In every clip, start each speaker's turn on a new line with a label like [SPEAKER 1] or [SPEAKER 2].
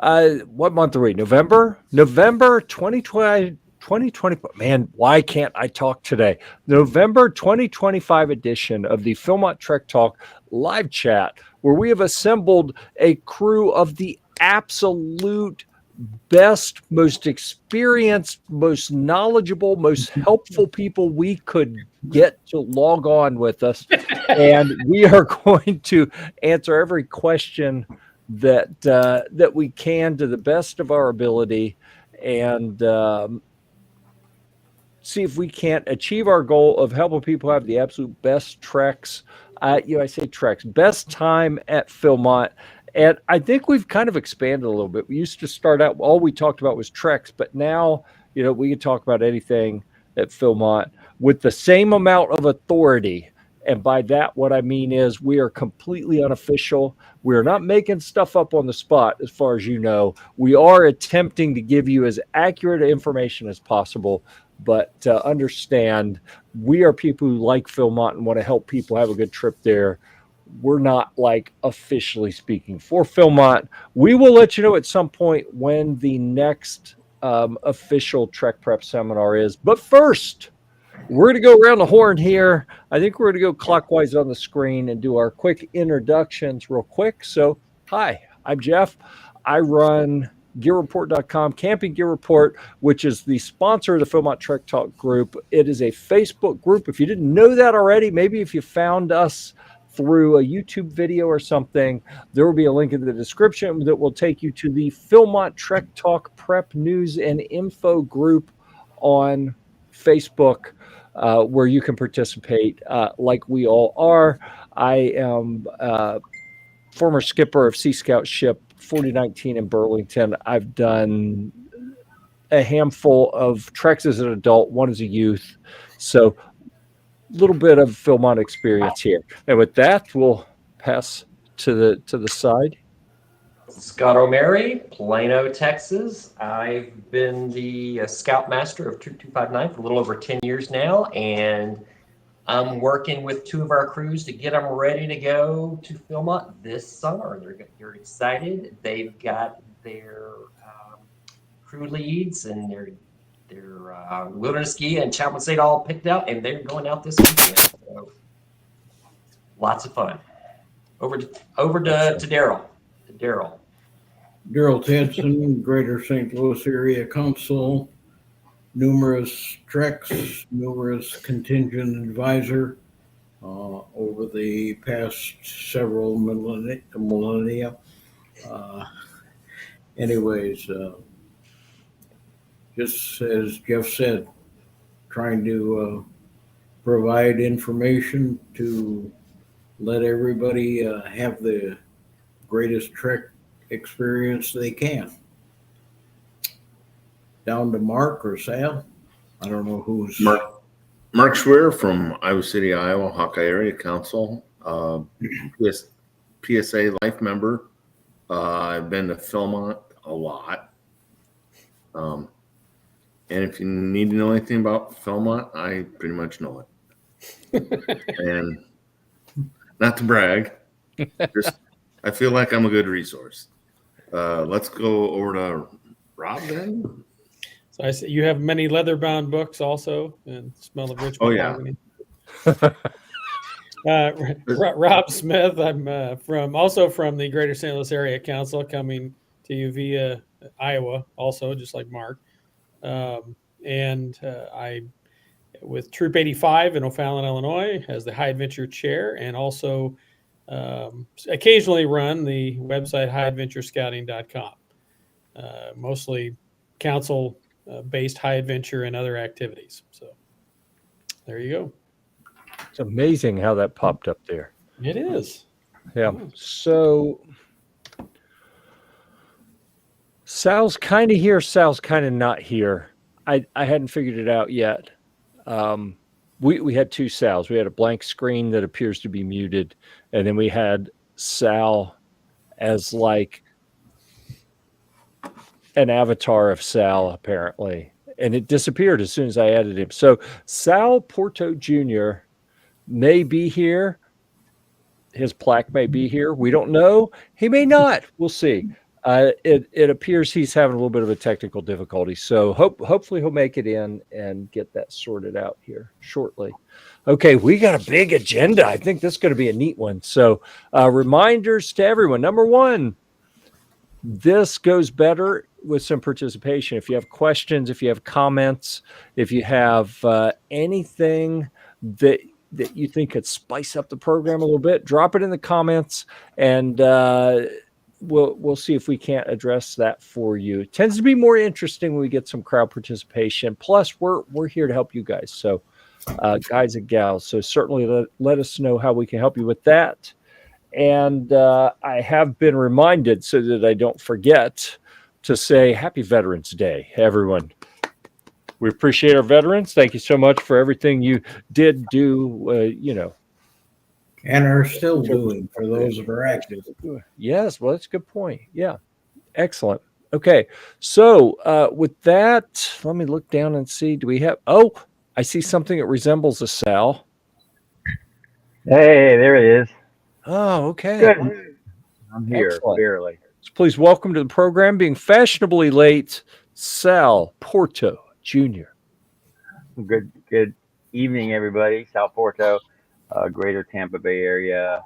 [SPEAKER 1] What month are we? November 2020. 2020. Man, why can't I talk today? November 2025 edition of the Philmont Trek Talk live chat, where we have assembled a crew of the absolute best, most experienced, most knowledgeable, most helpful people we could get to log on with us. And we are going to answer every question that we can to the best of our ability, and see if we can't achieve our goal of helping people have the absolute best treks. I say treks, best time at Philmont. And I think we've kind of expanded a little bit. We used to start out, all we talked about was treks, but now, we can talk about anything at Philmont with the same amount of authority. And by that, what I mean is we are completely unofficial. We're not making stuff up on the spot, as far as you know. We are attempting to give you as accurate information as possible. But understand, we are people who like Philmont and want to help people have a good trip there. We're not like officially speaking for Philmont. We will let you know at some point when the next official Trek Prep seminar is. But first, we're going to go around the horn here. I think we're going to go clockwise on the screen and do our quick introductions real quick. So, hi, I'm Jeff. I run GearReport.com, Camping Gear Report, which is the sponsor of the Philmont Trek Talk group. It is a Facebook group. If you didn't know that already, maybe if you found us through a YouTube video or something, there will be a link in the description that will take you to the Philmont Trek Talk Prep News and Info group on Facebook, where you can participate like we all are. I am former skipper of Sea Scout ship 4019 in Burlington. I've done a handful of treks as an adult, one as a youth. So a little bit of Philmont experience here. And with that, we'll pass to the side.
[SPEAKER 2] Scott O'Mary, Plano, Texas. I've been the Scout Master of Troop 259 for a little over 10 years now, and I'm working with two of our crews to get them ready to go to Philmont this summer. They're excited. They've got their crew leads and their wilderness ski and Chapman State all picked out, and they're going out this weekend. So lots of fun. Over to Darrel.
[SPEAKER 3] Darrel Tadsen, Greater St. Louis Area Council, numerous treks, numerous contingent advisor over the past several millennia. Just as Jeff said, trying to provide information to let everybody have the greatest trek experience they can. Down to Mark or Sal. I don't know who's
[SPEAKER 4] Mark Scwheer from Iowa City, Iowa, Hawkeye Area Council, PSA life member. I've been to Philmont a lot. And if you need to know anything about Philmont, I pretty much know it. And not to brag, just I feel like I'm a good resource. Let's go over to Rob then.
[SPEAKER 5] So I see you have many leather-bound books also, and Smell of Rich.
[SPEAKER 4] Oh yeah.
[SPEAKER 5] Rob Smith. I'm from the Greater St. Louis Area Council, coming to you via Iowa, also just like Mark. I with Troop 85 in O'Fallon, Illinois, as the High Adventure Chair, and also occasionally run the website highadventurescouting.com. Mostly council-based high adventure and other activities. So there you go.
[SPEAKER 1] It's amazing how that popped up there.
[SPEAKER 5] It is.
[SPEAKER 1] Yeah. So Sal's kind of here. Sal's kind of not here. I hadn't figured it out yet. We had two Sals. We had a blank screen that appears to be muted, and then we had Sal as like an avatar of Sal, apparently, and it disappeared as soon as I added him. So Sal Porto Jr. may be here. His plaque may be here. We don't know. He may not. We'll see. It appears he's having a little bit of a technical difficulty. So hopefully he'll make it in and get that sorted out here shortly. Okay, we got a big agenda. I think this is going to be a neat one. So reminders to everyone. Number one, this goes better with some participation. If you have questions, if you have comments, if you have anything that you think could spice up the program a little bit, drop it in the comments, and we'll see if we can't address that for you. It tends to be more interesting when we get some crowd participation. Plus, we're here to help you guys. So, guys and gals, so certainly let us know how we can help you with that. And I have been reminded, so that I don't forget, to say Happy Veterans Day, everyone. We appreciate our veterans. Thank you so much for everything you did do,
[SPEAKER 3] And are still doing for those that are active.
[SPEAKER 1] Yes, well, that's a good point. Yeah, excellent. Okay, so with that, let me look down and see. Do we have? Oh, I see something that resembles a Sal.
[SPEAKER 6] Hey, there it is.
[SPEAKER 1] Oh, okay.
[SPEAKER 6] Good. I'm here,
[SPEAKER 1] Excellent.
[SPEAKER 6] barely.
[SPEAKER 1] So please welcome to the program, being fashionably late, Sal Porto Jr.
[SPEAKER 6] Good evening, everybody. Sal Porto, Greater Tampa Bay area,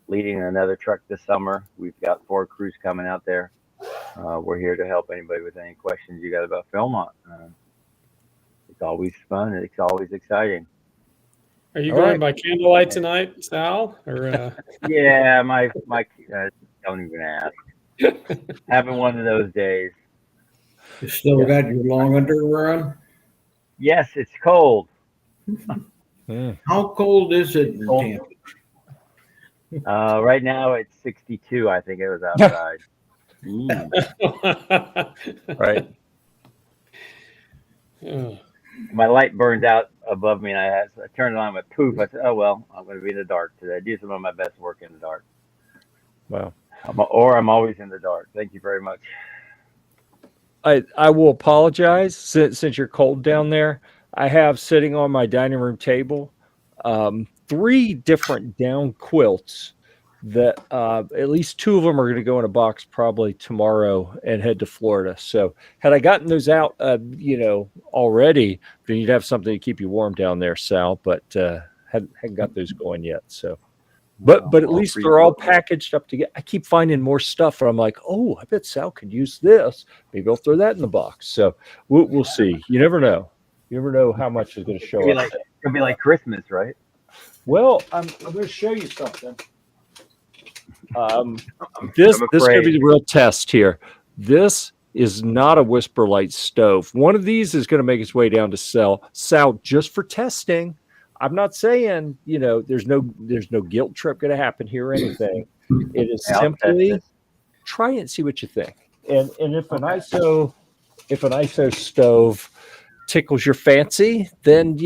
[SPEAKER 6] leading another truck this summer. We've got 4 crews coming out there. We're here to help anybody with any questions you got about Philmont. It's always fun. It's always exciting.
[SPEAKER 5] Are you
[SPEAKER 1] All
[SPEAKER 5] going
[SPEAKER 1] right.
[SPEAKER 5] by candlelight tonight, Sal? Or
[SPEAKER 6] Yeah, my don't even ask. Having one of those days.
[SPEAKER 3] You still got your long underwear on?
[SPEAKER 6] Yes, it's cold.
[SPEAKER 3] How cold is it in
[SPEAKER 6] Cold.
[SPEAKER 3] Tampa?
[SPEAKER 6] Right now it's 62. I think it was outside.
[SPEAKER 1] Right.
[SPEAKER 5] Oh,
[SPEAKER 6] My light burned out above me, and I turned it on with poof. I said, "Oh well, I'm going to be in the dark today. I do some of my best work in the dark."
[SPEAKER 1] Wow.
[SPEAKER 6] I'm always in the dark. Thank you very much.
[SPEAKER 1] I will apologize since you're cold down there. I have sitting on my dining room table 3 different down quilts that at least 2 of them are going to go in a box probably tomorrow and head to Florida. So had I gotten those out, already, then you'd have something to keep you warm down there, Sal. But hadn't got those going yet. So, but at least they're all packaged up together. I keep finding more stuff, and I'm like, oh, I bet Sal could use this. Maybe I'll throw that in the box. So we'll see. You never know. You never know how much is going to show up.
[SPEAKER 6] It'll be like Christmas, right?
[SPEAKER 1] Well, I'm going to show you something. This is going to be the real test here. This is not a Whisper Light stove. One of these is going to make its way down to Sal just for testing. I'm not saying, there's no guilt trip going to happen here or anything. It is simply try it and see what you think. And if an ISO stove tickles your fancy, then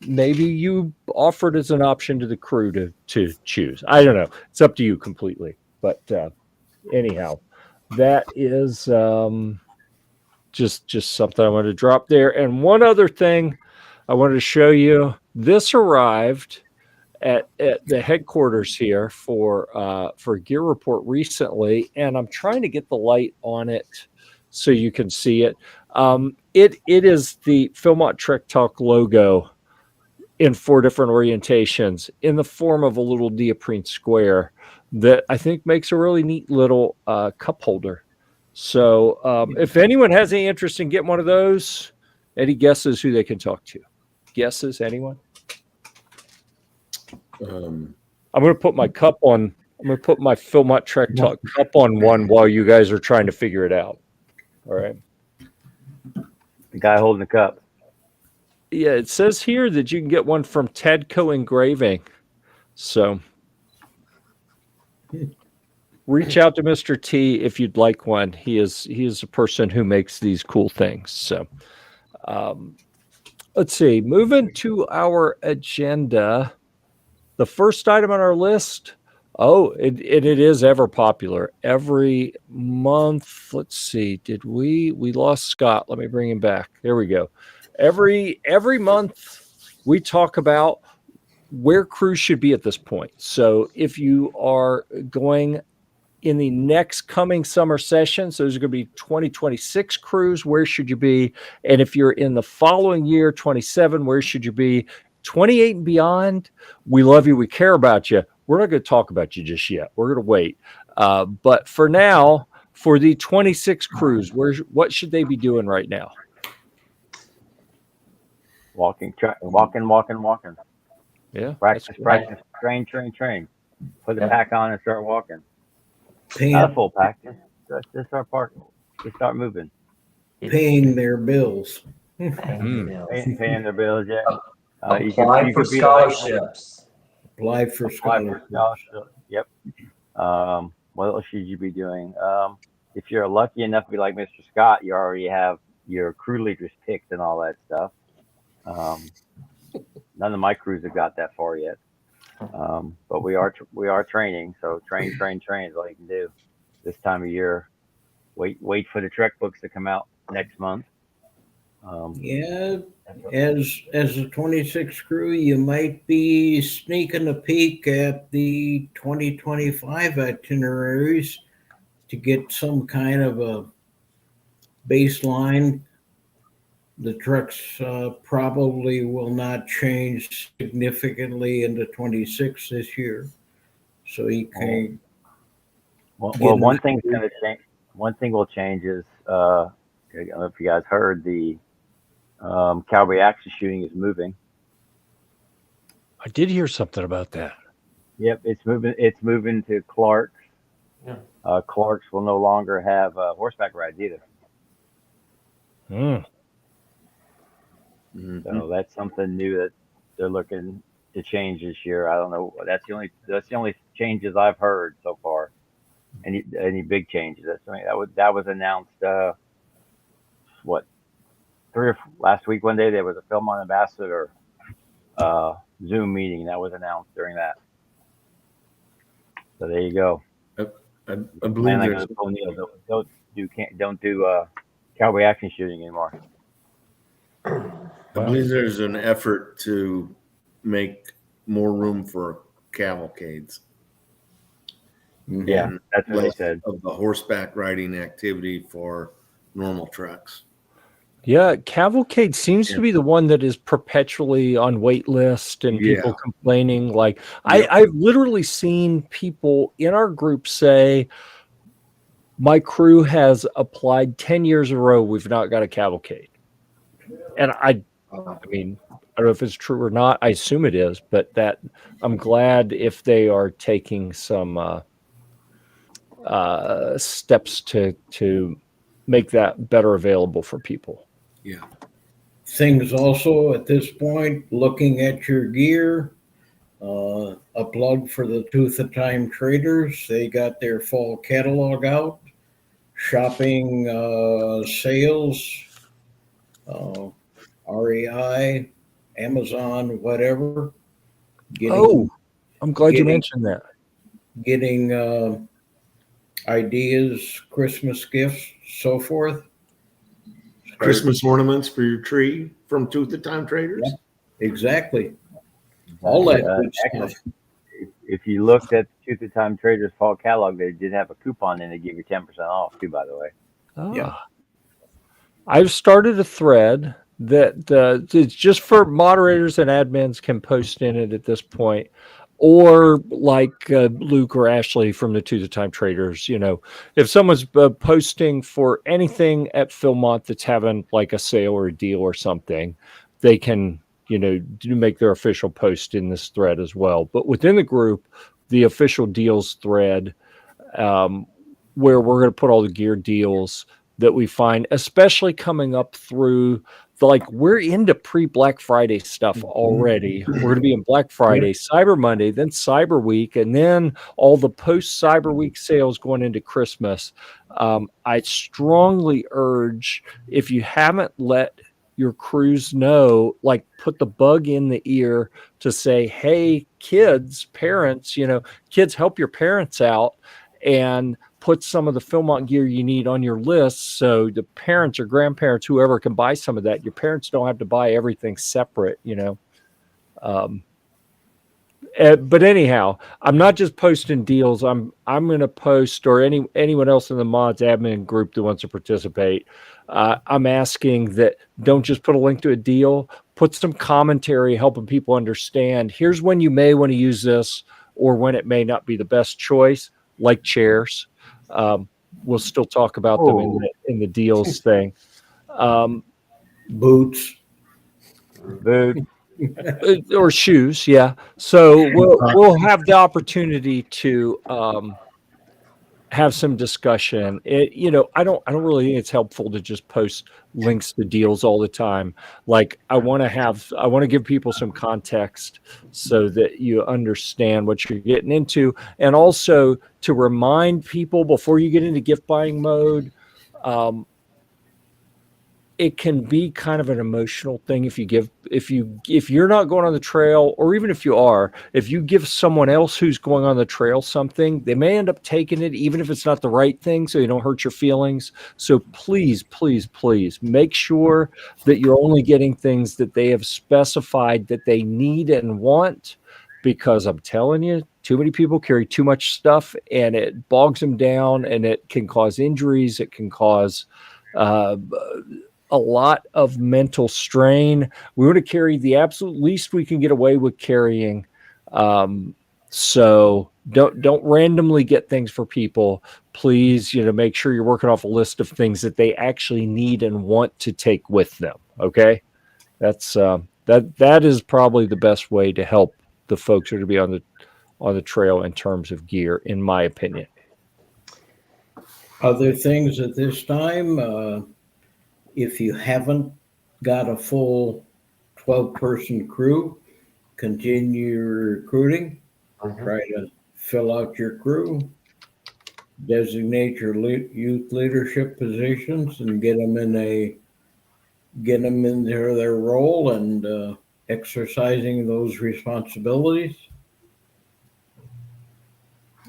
[SPEAKER 1] maybe you offer it as an option to the crew to choose. I don't know. It's up to you completely. But anyhow, that is just something I wanted to drop there. And one other thing I wanted to show you. This arrived at the headquarters here for Gear Report recently, and I'm trying to get the light on it so you can see it. It is the Philmont Trek Talk logo in 4 different orientations in the form of a little neoprene square that I think makes a really neat little cup holder. So if anyone has any interest in getting one of those, any guesses who they can talk to? Guesses, anyone? I'm going to put my cup on. I'm going to put my Philmont Trek Talk cup on one while you guys are trying to figure it out. All right.
[SPEAKER 6] The guy holding the cup.
[SPEAKER 1] Yeah, it says here that you can get one from Tedco Engraving. So reach out to Mr. T if you'd like one. He is a person who makes these cool things. So let's see. Moving to our agenda. The first item on our list, it is ever popular. Every month, let's see, did we lost Scott. Let me bring him back. There we go. Every month we talk about where crews should be at this point. So if you are going in the next coming summer sessions. Those are going to be 2026 crews. Where should you be? And if you're in the following year, 27, where should you be? 28 and beyond, we love you. We care about you. We're not going to talk about you just yet. We're going to wait. But for now, for the 26 crews, what should they be doing right now?
[SPEAKER 6] Walking.
[SPEAKER 1] Yeah.
[SPEAKER 6] Practice, train. Put the pack on and start walking. Not a full pack. Just start parking. Just start moving.
[SPEAKER 3] Paying their bills.
[SPEAKER 6] Paying their bills, yeah.
[SPEAKER 2] Apply for scholarships.
[SPEAKER 3] Apply for scholarships.
[SPEAKER 6] Yep. What else should you be doing? If you're lucky enough to be like Mr. Scott, you already have your crew leaders picked and all that stuff. None of my crews have got that far yet. But we are training, so train is all you can do this time of year. Wait for the Trek books to come out next month.
[SPEAKER 3] Yeah, as a 26 crew, you might be sneaking a peek at the 2025 itineraries to get some kind of a baseline. The trucks probably will not change significantly into 26 this year. So you can.
[SPEAKER 6] Well, one thing's going to change. One thing will change is, I don't know if you guys heard, the cowboy action shooting is moving.
[SPEAKER 1] I did hear something about that.
[SPEAKER 6] Yep, it's moving. It's moving to Clark's.
[SPEAKER 2] Yeah.
[SPEAKER 6] Clark's will no longer have horseback rides either. So that's something new that they're looking to change this year. I don't know. That's the only changes I've heard so far. Any big changes? That was announced. Last week? One day there was a Philmont Ambassador Zoom meeting that was announced during that. So there you go.
[SPEAKER 4] I believe there's
[SPEAKER 6] don't do cowboy action shooting anymore.
[SPEAKER 4] I believe there's an effort to make more room for cavalcades.
[SPEAKER 6] Yeah, that's what they said.
[SPEAKER 4] Of the horseback riding activity for normal trucks.
[SPEAKER 1] Yeah, cavalcade seems to be the one that is perpetually on wait list and people complaining. Like I've literally seen people in our group say, my crew has applied 10 years in a row. We've not got a cavalcade. And I mean, I don't know if it's true or not. I assume it is, but that I'm glad if they are taking some steps to make that better available for people.
[SPEAKER 4] Yeah.
[SPEAKER 3] Things also at this point, looking at your gear, a plug for the Tooth of Time traders. They got their fall catalog out. Shopping sales, REI, Amazon, whatever.
[SPEAKER 1] I'm glad you mentioned that.
[SPEAKER 3] Getting ideas, Christmas gifts, so forth.
[SPEAKER 4] Christmas ornaments for your tree from Tooth of Time traders.
[SPEAKER 3] Yeah, exactly. All that good stuff.
[SPEAKER 6] If you looked at Tooth of Time Traders fall catalog, they did have a coupon and they give you 10% off too, by the way.
[SPEAKER 3] Yeah.
[SPEAKER 1] I've started a thread that it's just for moderators and admins can post in it at this point, or like Luke or Ashley from the Tooth of Time Traders. You know, if someone's posting for anything at Philmont that's having like a sale or a deal or something, they can, do make their official post in this thread as well. But within the group, the official deals thread, where we're going to put all the gear deals that we find, especially coming up through we're into pre-Black Friday stuff already. We're going to be in Black Friday, Cyber Monday, then Cyber Week, and then all the post-Cyber Week sales going into Christmas. I strongly urge, if you haven't let your crews know, put the bug in the ear to say, hey, kids, parents, kids, help your parents out and put some of the Philmont gear you need on your list so the parents or grandparents, whoever, can buy some of that. Your parents don't have to buy everything separate, But anyhow, I'm not just posting deals. I'm going to post, or anyone else in the mods admin group that wants to participate. I'm asking that don't just put a link to a deal, put some commentary helping people understand. Here's when you may want to use this, or when it may not be the best choice, like chairs. We'll still talk about them in the deals thing.
[SPEAKER 3] Boots.
[SPEAKER 6] Boots.
[SPEAKER 1] Or shoes, yeah. So we'll have the opportunity to have some discussion. I don't really think it's helpful to just post links to deals all the time. Like I want to give people some context so that you understand what you're getting into, and also to remind people before you get into gift buying mode. It can be kind of an emotional thing if you're not going on the trail, or even if you are, if you give someone else who's going on the trail something, they may end up taking it, even if it's not the right thing, so you don't hurt your feelings. So please, please, please make sure that you're only getting things that they have specified that they need and want, because I'm telling you, too many people carry too much stuff and it bogs them down, and it can cause injuries. It can cause a lot of mental strain. We want to carry the absolute least we can get away with carrying. So don't randomly get things for people. Please, make sure you're working off a list of things that they actually need and want to take with them. Okay. That's that is probably the best way to help the folks who are to be on the trail in terms of gear, in my opinion.
[SPEAKER 3] Other things at this time, if you haven't got a full 12-person crew, continue your recruiting. Try to fill out your crew, designate your youth leadership positions, and get them into their role and exercising those responsibilities.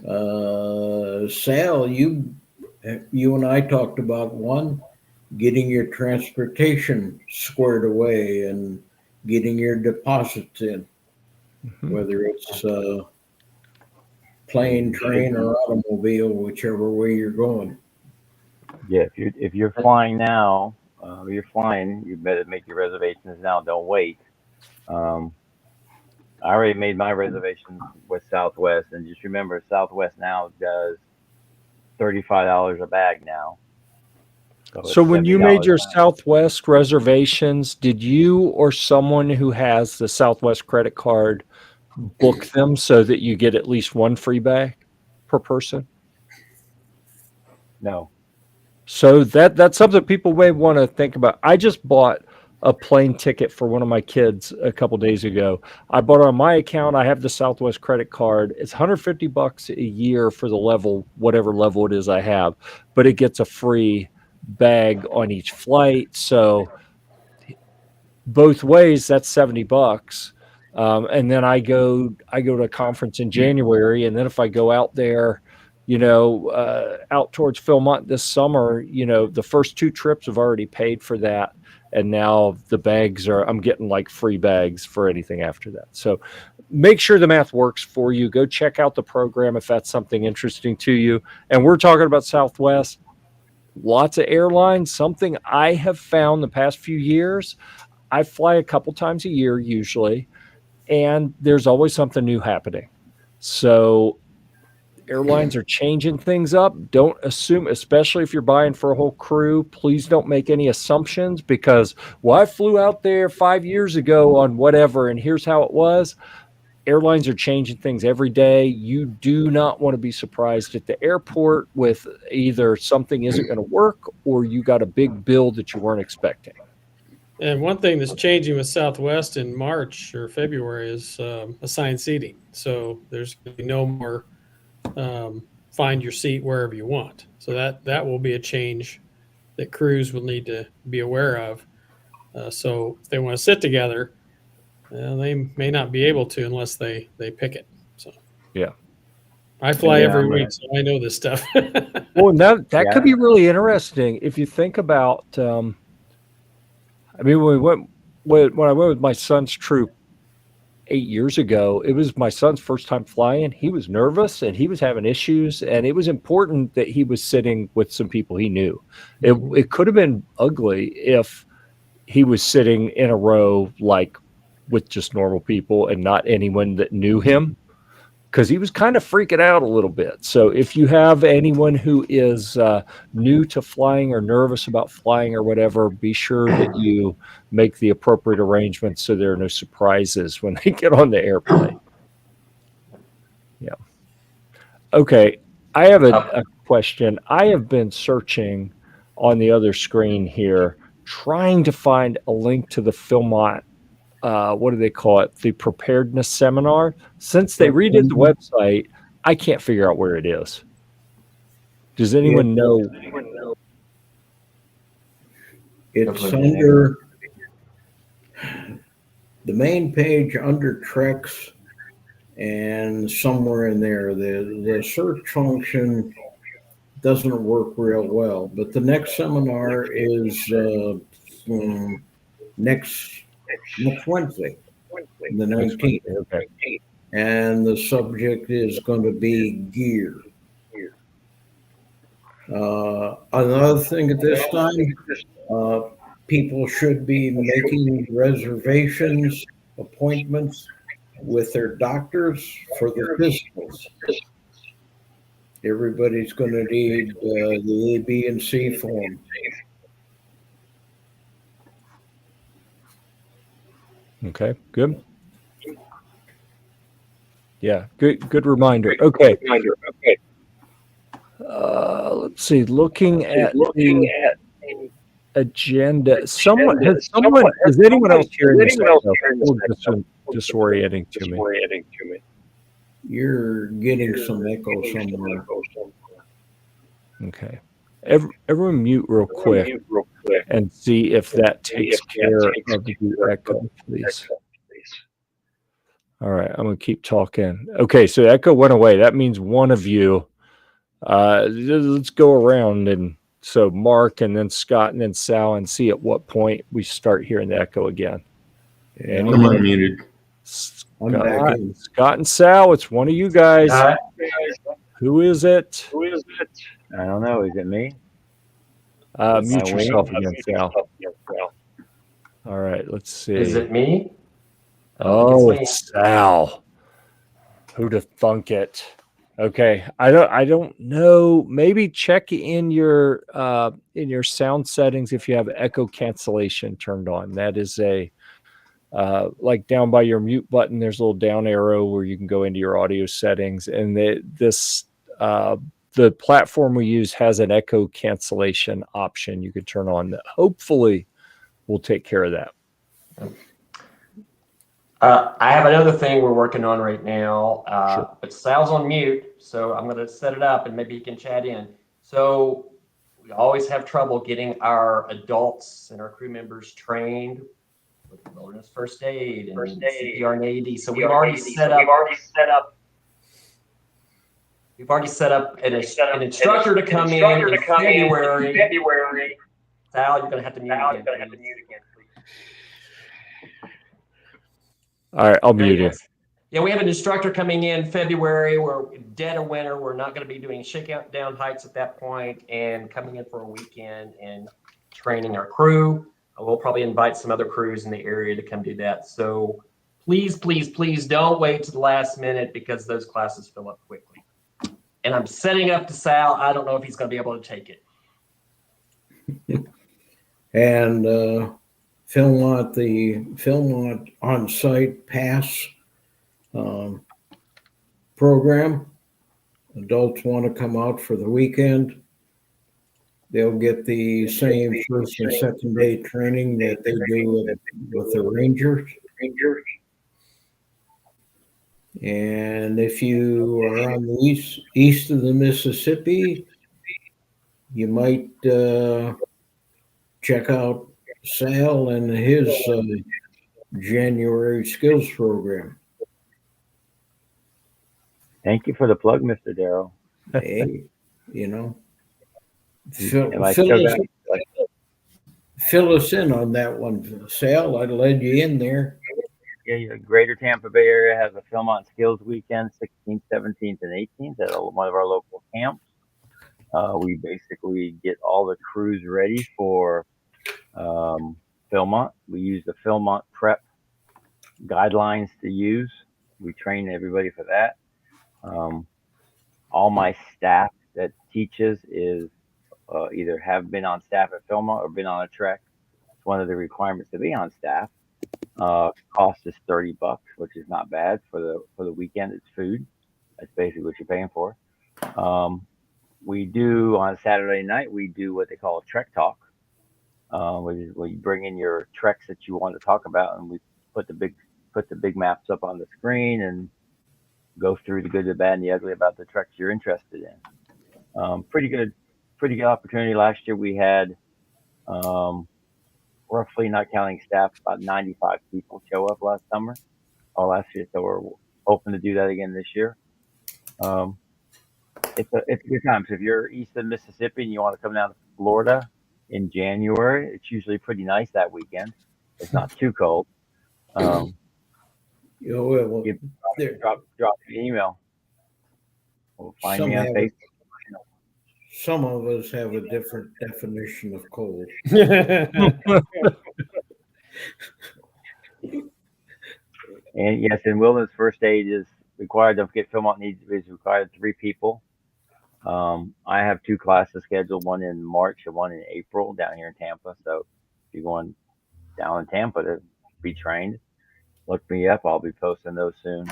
[SPEAKER 3] Sal, you and I talked about getting your transportation squared away and getting your deposits in, whether it's plane, train, or automobile, whichever way you're going.
[SPEAKER 6] Yeah, if you're flying now, you better make your reservations now. Don't wait. I already made my reservations with Southwest, and just remember, Southwest now does $35 a bag now.
[SPEAKER 1] So when you made your Southwest reservations, did you or someone who has the Southwest credit card book them so that you get at least one free bag per person?
[SPEAKER 6] No.
[SPEAKER 1] So that's something people may want to think about. I just bought a plane ticket for one of my kids a couple days ago. I bought it on my account. I have the Southwest credit card. It's $150 a year for the level, whatever level it is I have, but it gets a free bag on each flight. So both ways, that's $70. And then I go to a conference in January, and then if I go out there, out towards Philmont this summer, the first 2 trips have already paid for that. And now the bags I'm getting like free bags for anything after that. So make sure the math works for you. Go check out the program if that's something interesting to you. And we're talking about Southwest. Lots of airlines. Something I have found the past few years, I fly a couple times a year usually, and there's always something new happening. So airlines are changing things up. Don't assume, especially if you're buying for a whole crew, please don't make any assumptions because, I flew out there 5 years ago on whatever, and here's how it was. Airlines are changing things every day. You do not want to be surprised at the airport with either something isn't going to work or you got a big bill that you weren't expecting.
[SPEAKER 5] And one thing that's changing with Southwest in March or February is assigned seating. So there's going to be no more find your seat wherever you want. So that will be a change that crews will need to be aware of. So if they want to sit together, they may not be able to unless they pick it. So
[SPEAKER 1] yeah,
[SPEAKER 5] I fly every week, so I know this stuff.
[SPEAKER 1] Well, that could be really interesting if you think about. When I went with my son's troop, 8 years ago. It was my son's first time flying. He was nervous and he was having issues, and it was important that he was sitting with some people he knew. It could have been ugly if he was sitting in a row like with just normal people and not anyone that knew him, because he was kind of freaking out a little bit. So if you have anyone who is new to flying or nervous about flying or whatever, be sure that you make the appropriate arrangements so there are no surprises when they get on the airplane. Yeah. Okay. I have a question. I have been searching on the other screen here, trying to find a link to the Philmont, what do they call it? The preparedness seminar. Since they redid the website, I can't figure out where it is. Does anyone know?
[SPEAKER 3] It's under the main page under Treks, and somewhere in there, the search function doesn't work real well. But the next seminar is next Wednesday, the 19th.
[SPEAKER 1] Okay.
[SPEAKER 3] And the subject is going to be gear. Another thing at this time, people should be making reservations, appointments with their doctors for the physicals. Everybody's going to need the A, B, and C form.
[SPEAKER 1] Okay, good. Yeah, good reminder. Okay. Let's see. Looking at the agenda, is anyone else hearing this? Disorienting to me.
[SPEAKER 3] You're getting some echo somewhere.
[SPEAKER 1] Okay. Everyone mute real quick and see if that takes care of the echo, please. All right, I'm going to keep talking. Okay, so echo went away. That means one of you. Let's go around, and so Mark and then Scott and then Sal, and see at what point we start hearing the echo again.
[SPEAKER 4] I'm unmuted.
[SPEAKER 1] Scott and Sal, it's one of you guys. Who is it?
[SPEAKER 6] I don't know. Is it me?
[SPEAKER 1] Mute yourself again, Sal. All right, let's see.
[SPEAKER 2] Is it me?
[SPEAKER 1] Oh, it's Sal. Who'd have thunk it? Okay, I don't know. Maybe check in your sound settings if you have echo cancellation turned on. That is a like down by your mute button. There's a little down arrow where you can go into your audio settings, and the platform we use has an echo cancellation option you could turn on that hopefully will take care of that.
[SPEAKER 2] I have another thing we're working on right now,
[SPEAKER 1] Sure.
[SPEAKER 2] but Sal's on mute, so I'm going to set it up and maybe he can chat in. So we always have trouble getting our adults and our crew members trained with wilderness first aid and CPR and AED. So we've already set up an instructor to come in February. Sal, you're going to have to mute again.
[SPEAKER 1] All right, I'll mute you.
[SPEAKER 2] Yeah, we have an instructor coming in February. We're dead of winter. We're not going to be doing shakedown hikes at that point, and coming in for a weekend and training our crew. We'll probably invite some other crews in the area to come do that. So please, please, please don't wait to the last minute, because those classes fill up quickly. And I'm setting up to Sal. I don't know if he's going to be able to take it.
[SPEAKER 3] And the Philmont on-site pass program. Adults want to come out for the weekend, they'll get the same first and second day training that they do with the Rangers. And if you are on the east of the Mississippi, you might check out Sal and his January skills program.
[SPEAKER 6] Thank you for the plug, Mr. Darrell.
[SPEAKER 3] Hey, fill us in on that one, Sal. I led you in there.
[SPEAKER 6] Yeah, Greater Tampa Bay area has a Philmont Skills Weekend, 16th, 17th, and 18th at one of our local camps. We basically get all the crews ready for Philmont. We use the Philmont Prep guidelines to use. We train everybody for that. All my staff that teaches is either have been on staff at Philmont or been on a trek. It's one of the requirements to be on staff. Cost is $30, which is not bad for the weekend. It's food. That's basically what you're paying for. We do on Saturday night. We do what they call a Trek Talk, where you bring in your treks that you want to talk about, and we put the big maps up on the screen and go through the good, the bad, and the ugly about the treks you're interested in. Pretty good opportunity. Last year we had roughly, not counting staff, about 95 people show up last year. So we're hoping to do that again this year. It's a good time. So if you're east of Mississippi and you want to come down to Florida in January, it's usually pretty nice that weekend. It's not too cold.
[SPEAKER 3] Well,
[SPEAKER 6] Drop an email. We'll find me on Facebook.
[SPEAKER 3] Some of us have a different definition of cold.
[SPEAKER 6] And yes, in wilderness first aid is required. Don't forget, Philmont is required 3 people. I have 2 classes scheduled, one in March and one in April down here in Tampa. So if you're going down in Tampa to be trained, look me up. I'll be posting those soon.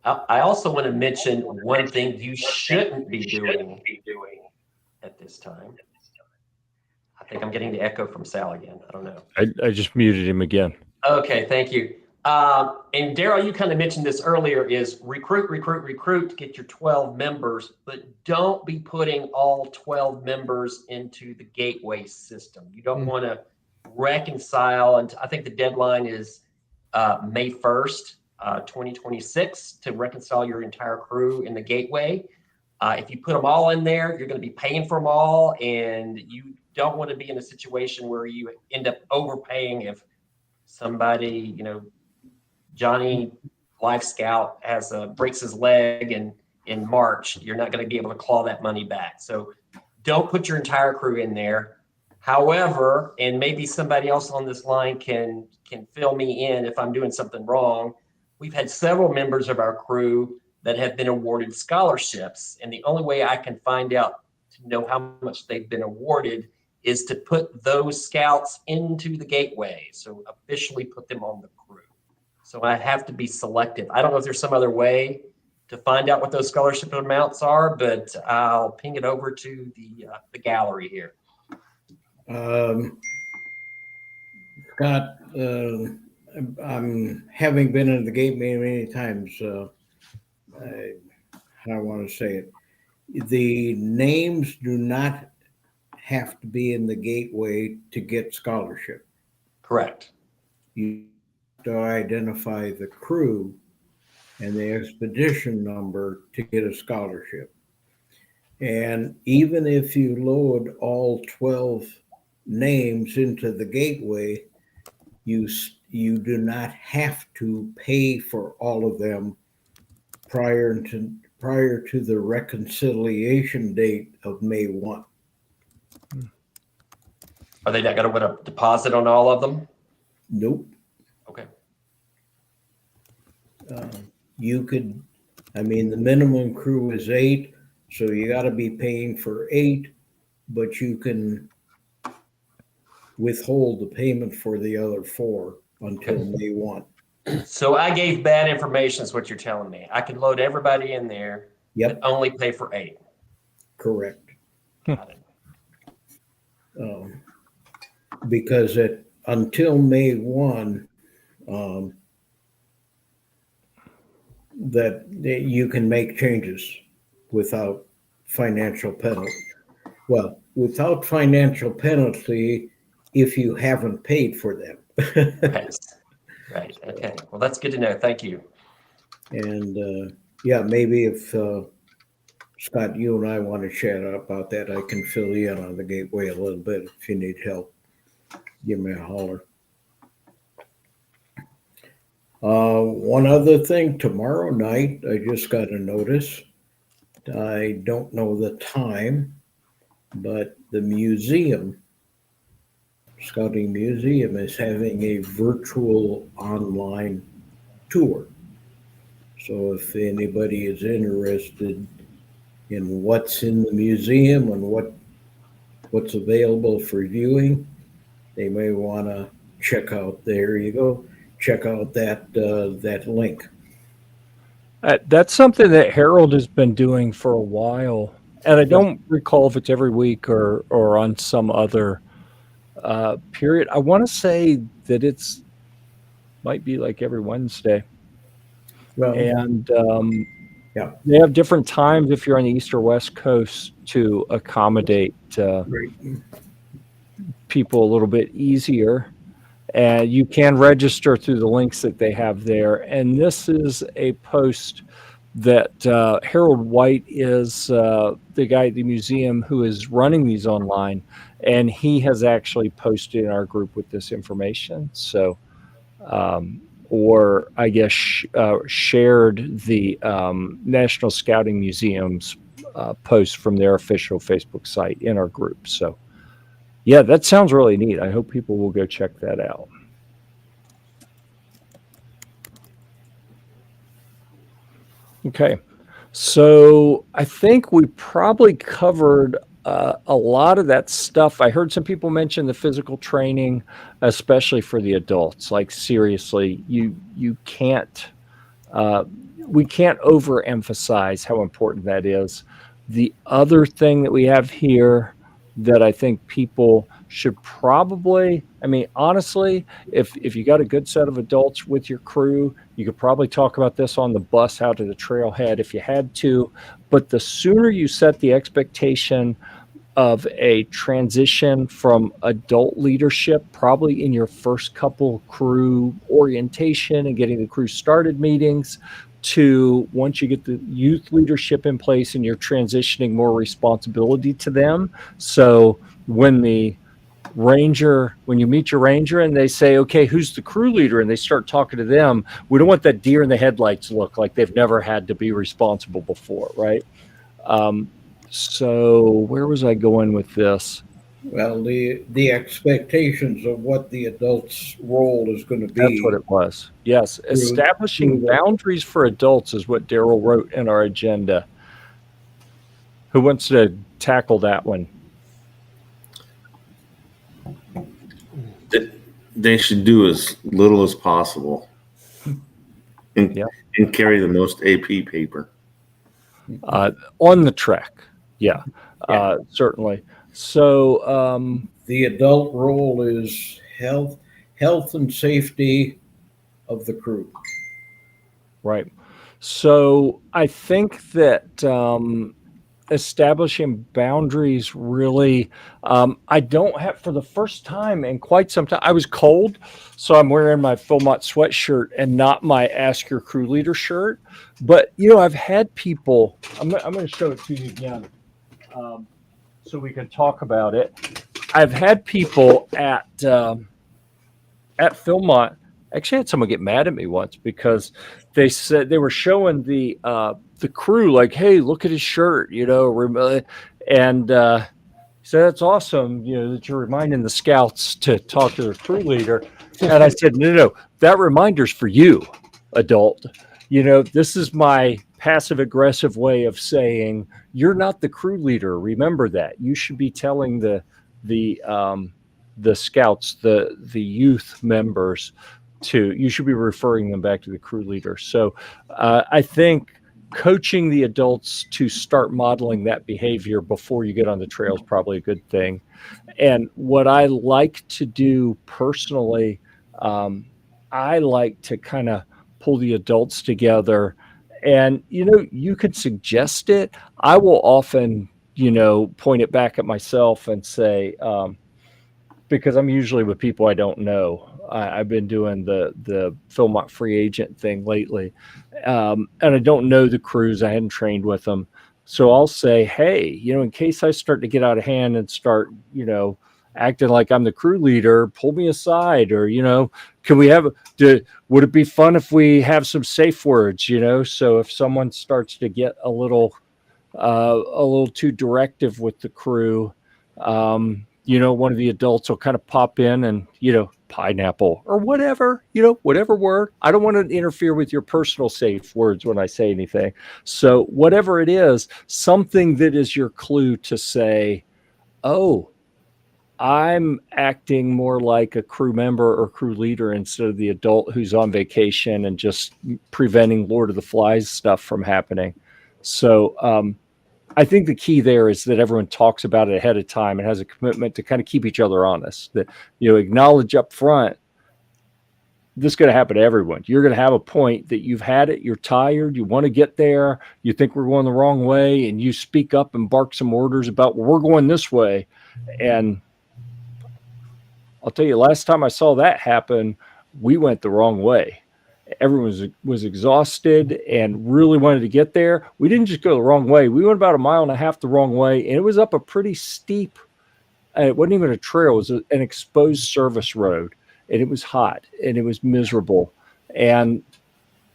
[SPEAKER 2] I also want to mention one thing you shouldn't be doing at this time. I think I'm getting the echo from Sal again. I don't know.
[SPEAKER 1] I just muted him again.
[SPEAKER 2] Okay, thank you. And Darrel, you kind of mentioned this earlier, is recruit to get your 12 members, but don't be putting all 12 members into the gateway system. You don't want to reconcile, and I think the deadline is May 1st, 2026 to reconcile your entire crew in the gateway. If you put them all in there, you're going to be paying for them all, and you don't want to be in a situation where you end up overpaying if somebody, Johnny Life Scout breaks his leg in March. You're not going to be able to claw that money back. So don't put your entire crew in there. However, and maybe somebody else on this line can fill me in if I'm doing something wrong. We've had several members of our crew that have been awarded scholarships. And the only way I can find out to know how much they've been awarded is to put those scouts into the gateway. So officially put them on the crew. So I have to be selective. I don't know if there's some other way to find out what those scholarship amounts are, but I'll ping it over to the gallery here.
[SPEAKER 3] Scott, I'm having been in the gateway many times. I want to say it. The names do not have to be in the gateway to get scholarship.
[SPEAKER 2] Correct.
[SPEAKER 3] You have to identify the crew and the expedition number to get a scholarship. And even if you load all 12 names into the gateway, you do not have to pay for all of them prior to the reconciliation date of May 1.
[SPEAKER 2] Are they not going to put a deposit on all of them?
[SPEAKER 3] Nope.
[SPEAKER 2] Okay.
[SPEAKER 3] You could, the minimum crew is 8, so you got to be paying for 8, but you can withhold the payment for the other 4 until May 1.
[SPEAKER 2] So I gave bad information is what you're telling me. I can load everybody in there,
[SPEAKER 3] Yep.
[SPEAKER 2] but only pay for 8.
[SPEAKER 3] Correct.
[SPEAKER 2] Got it.
[SPEAKER 3] Because until May 1, that you can make changes without financial penalty. Well, without financial penalty if you haven't paid for them.
[SPEAKER 2] Right. Okay. Well, that's good to know. Thank you.
[SPEAKER 3] And maybe if Scott, you and I want to chat about that, I can fill you in on the gateway a little bit if you need help. give me a holler. One other thing, tomorrow night, I just got a notice. I don't know the time, but the museum, Scouting Museum, is having a virtual online tour. So if anybody is interested in what's in the museum and what's available for viewing, they may want to check out. There you go. Check out that link.
[SPEAKER 1] That's something that Harold has been doing for a while, and I don't recall if it's every week or on some other period. I want to say that it's might be like every Wednesday,
[SPEAKER 3] Well,
[SPEAKER 1] and
[SPEAKER 3] yeah.
[SPEAKER 1] they have different times if you're on the East or West Coast to accommodate
[SPEAKER 3] Great.
[SPEAKER 1] people a little bit easier. And you can register through the links that they have there. And this is a post that Harold White is the guy at the museum who is running these online. And he has actually posted in our group with this information. So, or I guess shared the National Scouting Museum's post from their official Facebook site in our group. So, yeah, that sounds really neat. I hope people will go check that out. Okay, so I think we probably covered a lot of that stuff. I heard some people mention the physical training, especially for the adults. Like seriously, you can't we can't overemphasize how important that is. The other thing that we have here that I think people should probably, I mean, honestly, if you got a good set of adults with your crew, you could probably talk about this on the bus out to the trailhead if you had to. But the sooner you set the expectation of a transition from adult leadership, probably in your first couple crew orientation and getting the crew started meetings, to once you get the youth leadership in place and you're transitioning more responsibility to them. So when the ranger, when you meet your ranger and they say, okay, who's the crew leader? And they start talking to them, we don't want that deer in the headlights look like they've never had to be responsible before, right? So where was I going with this?
[SPEAKER 3] Well, the expectations of what the adult's role is going to be.
[SPEAKER 1] That's what it was. Yes. Establishing boundaries for adults is what Darrel wrote in our agenda. Who wants to tackle that one?
[SPEAKER 4] They should do as little as possible and carry the most AP paper.
[SPEAKER 1] On the trek. Yeah. Certainly. So
[SPEAKER 3] the adult role is health and safety of the crew.
[SPEAKER 1] Right. So I think that establishing boundaries really, I don't have, for the first time in quite some time, I was cold, so I'm wearing my Philmont sweatshirt and not my Ask Your Crew Leader shirt. But, you know, I've had people, I'm going to show it to you again so we can talk about it. I've had people at Philmont. Actually, I had someone get mad at me once because they said they were showing the crew like, "Hey, look at his shirt," you know, and said, "That's awesome, you know, that you're reminding the scouts to talk to their crew leader." And I said, "No, that reminder's for you, adult. You know, this is my passive aggressive way of saying you're not the crew leader. Remember that. You should be telling the scouts, the youth members." You should be referring them back to the crew leader. So I think coaching the adults to start modeling that behavior before you get on the trail is probably a good thing. And what I like to do personally, I like to kind of pull the adults together. And, you know, you could suggest it. I will often, you know, point it back at myself and say, because I'm usually with people I don't know. I've been doing the Philmont Free Agent thing lately, and I don't know the crews. I hadn't trained with them. So I'll say, hey, you know, in case I start to get out of hand and start, you know, acting like I'm the crew leader, pull me aside, or, can we would it be fun if we have some safe words, so if someone starts to get a little too directive with the crew, one of the adults will kind of pop in and, pineapple or whatever, whatever word. I don't want to interfere with your personal safe words when I say anything. So whatever it is, something that is your clue to say, oh, I'm acting more like a crew member or crew leader instead of the adult who's on vacation and just preventing Lord of the Flies stuff from happening. So, I think the key there is that everyone talks about it ahead of time and has a commitment to kind of keep each other honest, that, acknowledge up front, this is going to happen to everyone. You're going to have a point that you've had it, you're tired, you want to get there, you think we're going the wrong way, and you speak up and bark some orders about, well, we're going this way. And I'll tell you, last time I saw that happen, we went the wrong way. Everyone was exhausted and really wanted to get there. We didn't just go the wrong way. We went about 1.5 miles the wrong way, and it was up a pretty steep, it wasn't even a trail, it was an exposed service road, and it was hot and it was miserable. And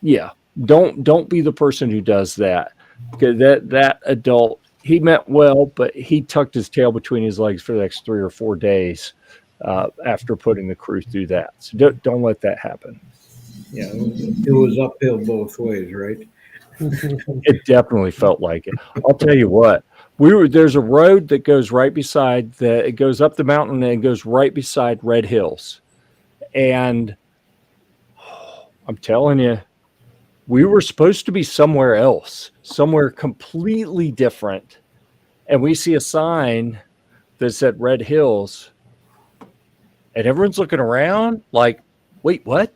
[SPEAKER 1] yeah, don't be the person who does that, because that adult, he meant well, but he tucked his tail between his legs for the next 3 or 4 days after putting the crew through that. So don't let that happen.
[SPEAKER 3] Yeah, it was uphill both ways, right?
[SPEAKER 1] It definitely felt like it. I'll tell you what, there's a road that goes right beside it goes up the mountain and it goes right beside Red Hills. And I'm telling you, we were supposed to be somewhere else, somewhere completely different. And we see a sign that said Red Hills, and everyone's looking around like, wait, what?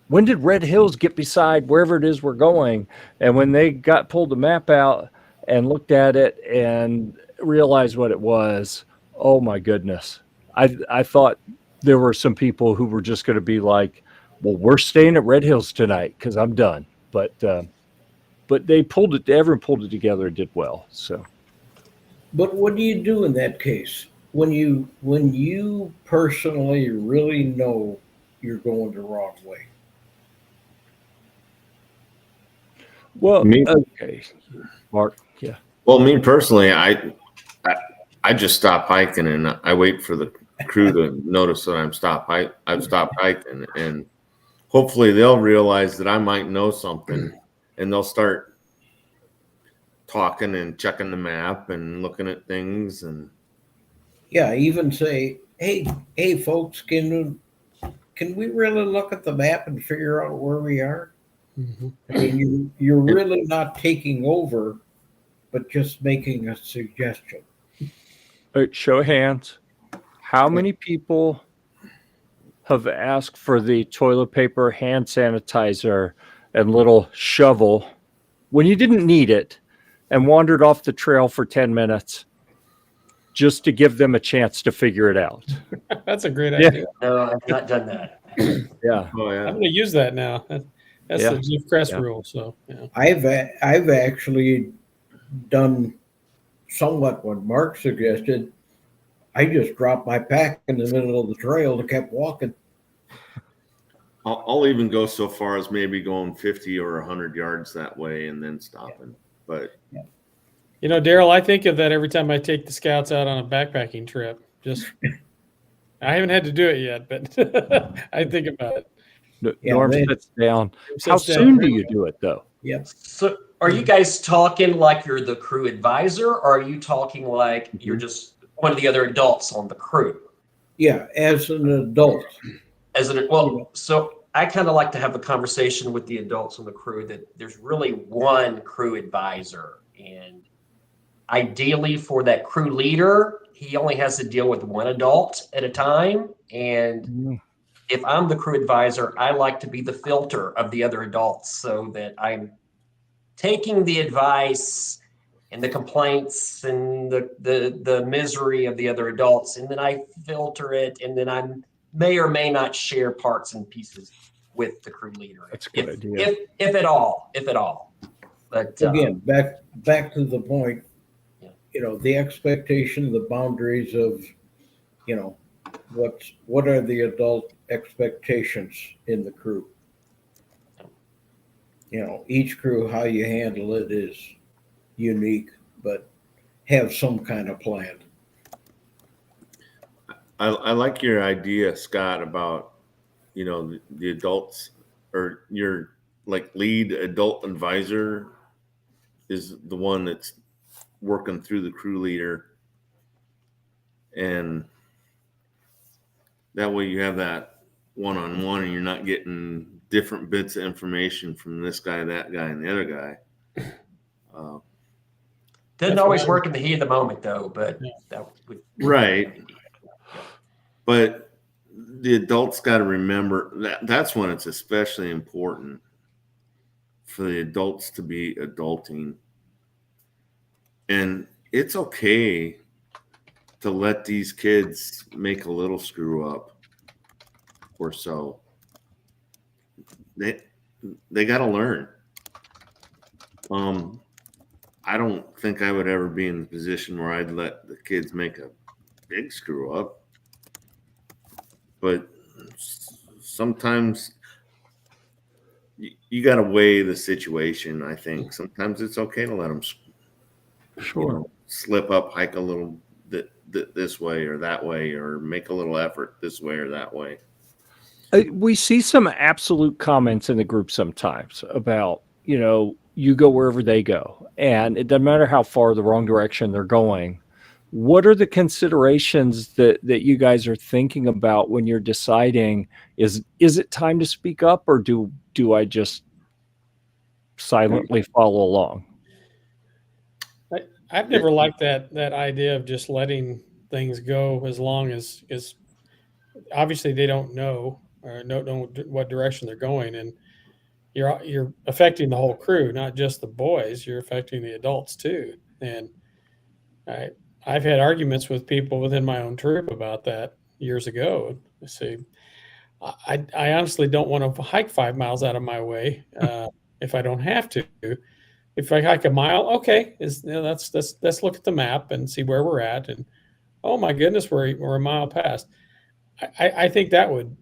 [SPEAKER 1] When did Red Hills get beside wherever it is we're going? And when they pulled the map out and looked at it and realized what it was, oh my goodness. I thought there were some people who were just going to be like, well, we're staying at Red Hills tonight because I'm done. But everyone pulled it together and did well. So,
[SPEAKER 3] But what do you do in that case? When you personally really know you're going the wrong way?
[SPEAKER 1] Well, okay, Mark. Yeah.
[SPEAKER 4] Well, me personally, I just stop hiking and I wait for the crew to notice that I've stopped hiking, and hopefully they'll realize that I might know something, and they'll start talking and checking the map and looking at things. And
[SPEAKER 3] Yeah, even say, hey, folks, can we really look at the map and figure out where we are?
[SPEAKER 5] Mm-hmm.
[SPEAKER 3] I mean, you're really not taking over, but just making a suggestion.
[SPEAKER 1] All right, show of hands. How many people have asked for the toilet paper, hand sanitizer, and little shovel when you didn't need it and wandered off the trail for 10 minutes just to give them a chance to figure it out?
[SPEAKER 5] That's a great idea.
[SPEAKER 2] No, I've not done that.
[SPEAKER 1] Yeah.
[SPEAKER 4] oh
[SPEAKER 5] I'm
[SPEAKER 4] yeah,
[SPEAKER 5] going to use that now. That's
[SPEAKER 1] Yeah.
[SPEAKER 5] the Jeff Cress
[SPEAKER 1] Yeah.
[SPEAKER 5] rule. So, yeah.
[SPEAKER 3] I've actually done somewhat what Mark suggested. I just dropped my pack in the middle of the trail and kept walking.
[SPEAKER 4] I'll even go so far as maybe going 50 or 100 yards that way and then stopping. But
[SPEAKER 5] Darrel, I think of that every time I take the scouts out on a backpacking trip. I haven't had to do it yet, but I think about it.
[SPEAKER 1] Norm sits down. How
[SPEAKER 5] Sits down.
[SPEAKER 1] soon do you do it, though?
[SPEAKER 3] Yep.
[SPEAKER 2] So are you guys talking like you're the crew advisor, or are you talking like you're just one of the other adults on the crew?
[SPEAKER 3] Yeah, as an adult.
[SPEAKER 2] So I kind of like to have a conversation with the adults on the crew that there's really one crew advisor, and ideally for that crew leader, he only has to deal with one adult at a time. And if I'm the crew advisor, I like to be the filter of the other adults so that I'm taking the advice and the complaints and the misery of the other adults, and then I filter it, and then I may or may not share parts and pieces with the crew leader.
[SPEAKER 1] That's a good idea.
[SPEAKER 2] If at all. But
[SPEAKER 3] Again, back to the point.
[SPEAKER 2] Yeah.
[SPEAKER 3] the expectation, the boundaries of, what are the adult expectations in the crew? Each crew, how you handle it is unique, but have some kind of plan.
[SPEAKER 4] I like your idea, Scott, about, the adults, or your like lead adult advisor is the one that's working through the crew leader. And that way you have that one-on-one and you're not getting different bits of information from this guy, that guy, and the other guy.
[SPEAKER 2] Doesn't always work in the heat of the moment, though, but that would.
[SPEAKER 4] Right. But the adults got to remember that's when it's especially important for the adults to be adulting. And it's okay to let these kids make a little screw up or so. They got to learn. I don't think I would ever be in the position where I'd let the kids make a big screw up. But sometimes you got to weigh the situation, I think. Sometimes it's okay to let them slip up, hike a little this way or that way, or make a little effort this way or that way.
[SPEAKER 1] We see some absolute comments in the group sometimes about, you go wherever they go, and it doesn't matter how far the wrong direction they're going. What are the considerations that you guys are thinking about when you're deciding, is it time to speak up, or do I just silently follow along?
[SPEAKER 5] I've never liked that idea of just letting things go as long as obviously they don't know or don't know what direction they're going, and you're affecting the whole crew, not just the boys. You're affecting the adults too. And I've had arguments with people within my own troop about that years ago. See, I honestly don't want to hike 5 miles out of my way if I don't have to. If I hike a mile, okay, let's look at the map and see where we're at. And oh my goodness, we're a mile past. I think that would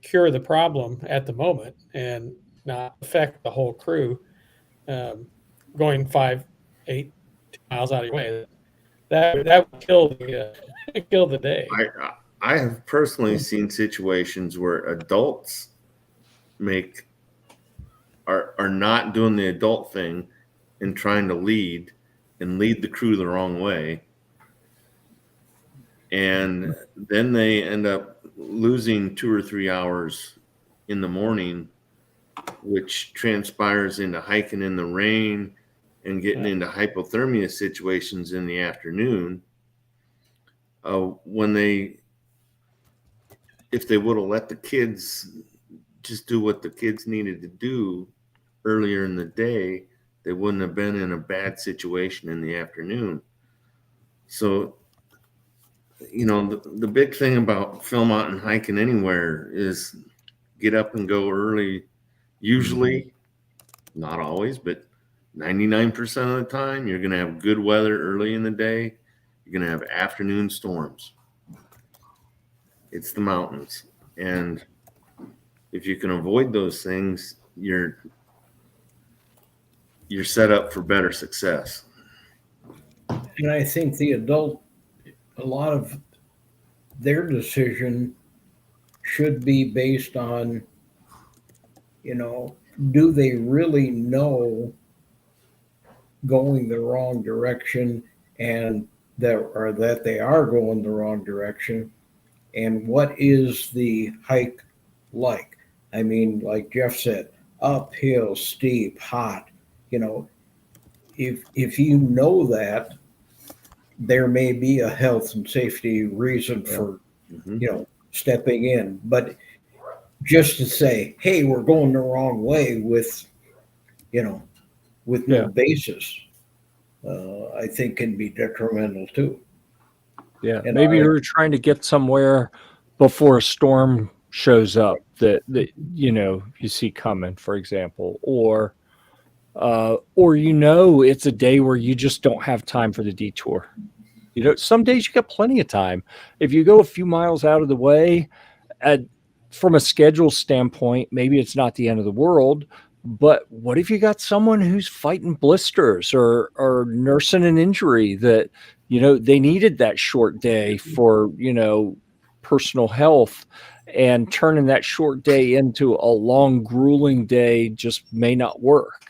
[SPEAKER 5] cure the problem at the moment and not affect the whole crew going 5, 8 miles out of your way. That would kill the day.
[SPEAKER 4] I have personally seen situations where adults are not doing the adult thing and trying to lead the crew the wrong way. And then they end up losing 2 or 3 hours in the morning, which transpires into hiking in the rain and getting into hypothermia situations in the afternoon. If they would have let the kids just do what the kids needed to do earlier in the day, they wouldn't have been in a bad situation in the afternoon. So, the big thing about Philmont and hiking anywhere is get up and go early. Usually, not always, but 99% of the time, you're going to have good weather early in the day. You're going to have afternoon storms. It's the mountains. And if you can avoid those things, you're set up for better success.
[SPEAKER 3] And I think the adult, a lot of their decision should be based on, do they really know going the wrong direction and that they are going the wrong direction, and what is the hike like? I mean, like Jeff said, uphill, steep, hot. If you know that, there may be a health and safety reason for stepping in, but just to say, hey, we're going the wrong way with no basis, I think can be detrimental too.
[SPEAKER 1] Yeah, and maybe you're trying to get somewhere before a storm shows up that you see coming, for example, or or it's a day where you just don't have time for the detour. Some days you got plenty of time. If you go a few miles out of the way, from a schedule standpoint, maybe it's not the end of the world. But what if you got someone who's fighting blisters or nursing an injury that, they needed that short day for, personal health, and turning that short day into a long, grueling day just may not work,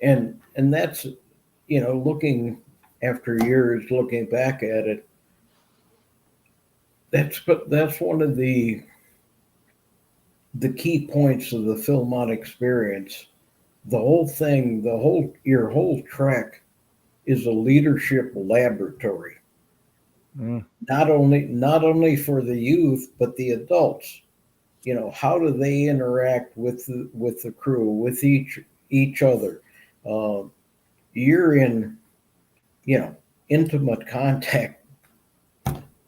[SPEAKER 3] And that's, looking after years, looking back at it, that's one of the key points of the Philmont experience. The whole thing, your whole trek is a leadership laboratory. Not only for the youth, but the adults. How do they interact with the crew, with each other? You're in, intimate contact.